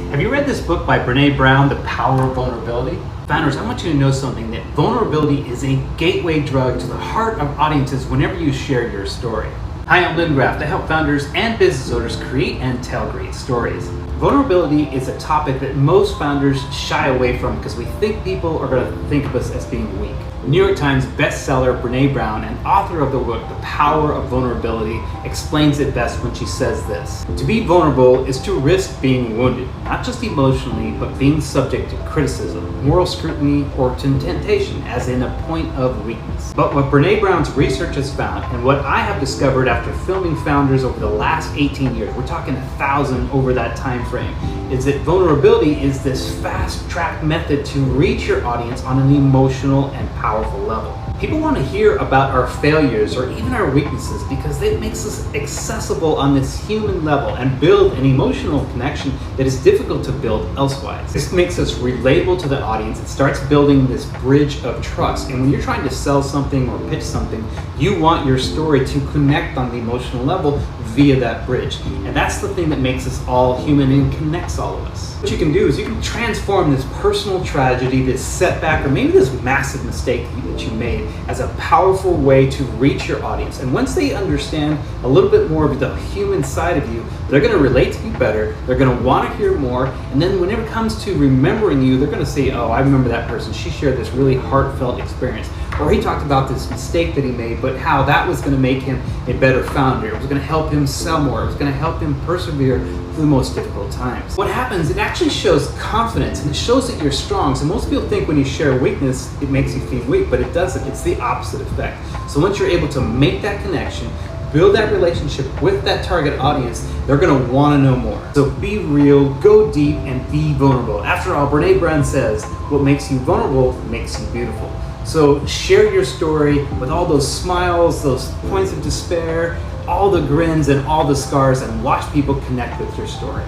Have you read this book by Brené Brown, The Power of Vulnerability? Founders, I want you to know something, that vulnerability is a gateway drug to the heart of audiences whenever you share your story. Hi, I'm Lynn Graff. I help founders and business owners create and tell great stories. Vulnerability is a topic that most founders shy away from because we think people are going to think of us as being weak. New York Times bestseller Brené Brown, and author of the book The Power of Vulnerability, explains it best when she says this: to be vulnerable is to risk being wounded, not just emotionally, but being subject to criticism, moral scrutiny, or to temptation, as in a point of weakness. But what Brené Brown's research has found, and what I have discovered after filming founders over the last 18 years, we're talking 1,000 over that time frame, is that vulnerability is this fast-track method to reach your audience on an emotional and powerful level. People want to hear about our failures or even our weaknesses because it makes us accessible on this human level and build an emotional connection that is difficult to build elsewise. This makes us relatable to the audience. It starts building this bridge of trust. And when you're trying to sell something or pitch something, you want your story to connect on the emotional level via that bridge. And that's the thing that makes us all human and connects all of us. What you can do is you can transform this personal tragedy, this setback, or maybe this massive mistake that you made as a powerful way to reach your audience. And once they understand a little bit more of the human side of you, they're going to relate to you better, they're going to want to hear more, and then whenever it comes to remembering you, they're going to say, oh, I remember that person, she shared this really heartfelt experience. Or he talked about this mistake that he made, but how that was going to make him a better founder. It was going to help him sell more. It was going to help him persevere through the most difficult times. What happens, it actually shows confidence, and it shows that you're strong. So most people think when you share weakness, it makes you feel weak, but it doesn't. It's the opposite effect. So once you're able to make that connection, build that relationship with that target audience, they're going to want to know more. So be real, go deep, and be vulnerable. After all, Brené Brown says, what makes you vulnerable makes you beautiful. So share your story with all those smiles, those points of despair, all the grins and all the scars, and watch people connect with your story.